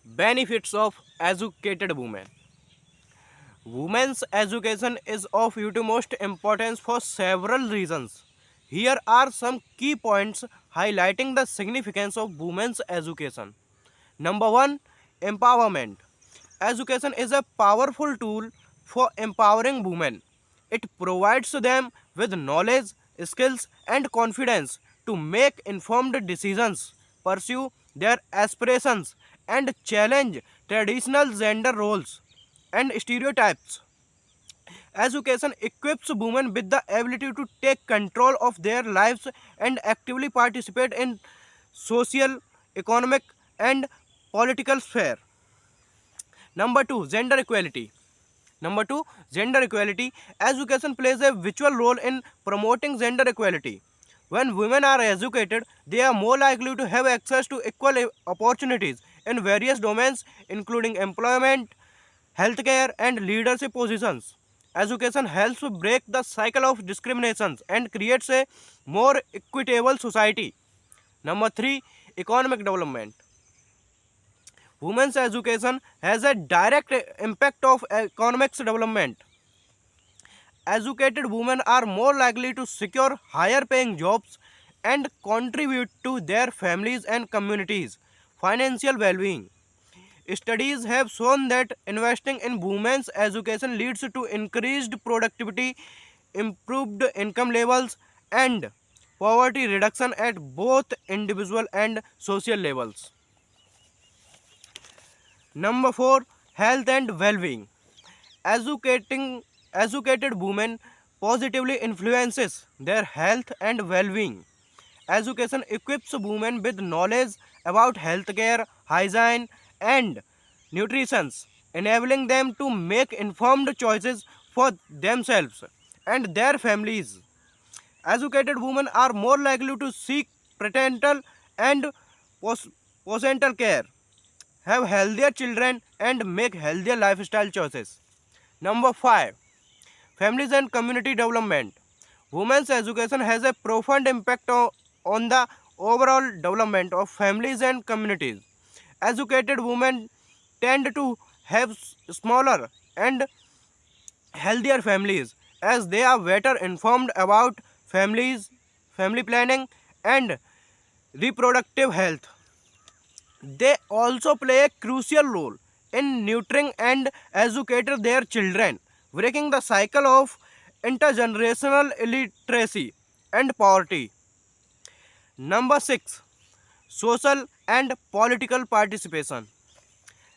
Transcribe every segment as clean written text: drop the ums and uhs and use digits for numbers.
Benefits of educated women. Women's education is of utmost importance for several reasons. Here are some key points highlighting the significance of women's education. Number 1, empowerment. Education is a powerful tool for empowering women. It provides them with knowledge, skills, and confidence to make informed decisions, pursue their aspirations, and challenge traditional gender roles and stereotypes. Education equips women with the ability to take control of their lives and actively participate in social, economic, and political sphere. Number 2, gender equality. Number 2, gender equality. Education plays a vital role in promoting gender equality. When women are educated, they are more likely to have access to equal opportunities in various domains, including employment, healthcare, and leadership positions. Education helps break the cycle of discriminations and creates a more equitable society. Number 3, economic development. Women's education has a direct impact of economics development. Educated women are more likely to secure higher paying jobs and contribute to their families and communities' financial well-being. Studies have shown that investing in women's education leads to increased productivity, improved income levels, and poverty reduction at both individual and social levels. Number 4, health and well-being. Educating Educated women positively influences their health and well-being. Education equips women with knowledge about healthcare, hygiene, and nutrition, enabling them to make informed choices for themselves and their families. Educated women are more likely to seek prenatal and post- postnatal care, have healthier children, and make healthier lifestyle choices. Number 5, families and community development. Women's education has a profound impact on the overall development of families and communities. Educated women tend to have smaller and healthier families as they are better informed about family planning, and reproductive health. They also play a crucial role in nurturing and educating their children, breaking the cycle of intergenerational illiteracy and poverty. Number 6, social and political participation.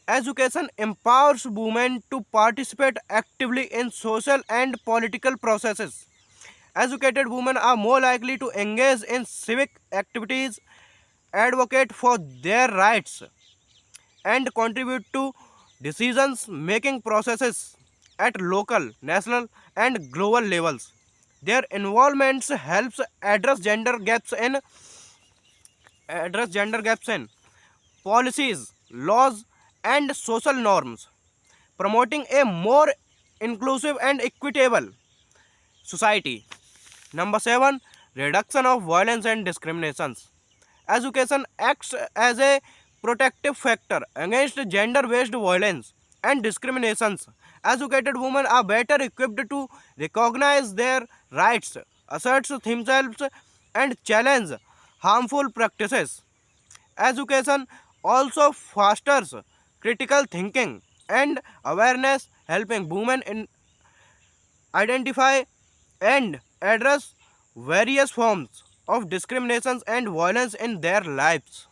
Education empowers women to participate actively in social and political processes. Educated women are more likely to engage in civic activities, advocate for their rights, and contribute to decisions making processes at local, national, and global levels. Their involvement helps address gender gaps in policies, laws, and social norms, promoting a more inclusive and equitable society. Number 7, reduction of violence and discriminations. Education acts as a protective factor against gender-based violence and discriminations. Educated women are better equipped to recognize their rights, assert themselves, and challenge harmful practices. Education also fosters critical thinking and awareness, helping women identify and address various forms of discrimination and violence in their lives.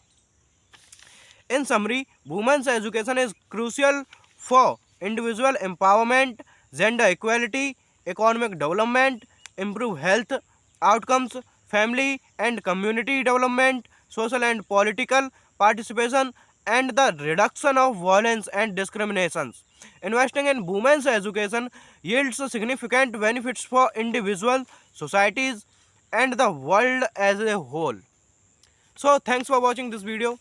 In summary, women's education is crucial for individual empowerment, gender equality, economic development, improved health outcomes, family and community development, social and political participation, and the reduction of violence and discriminations. Investing in women's education yields significant benefits for individuals, societies, and the world as a whole. So, thanks for watching this video.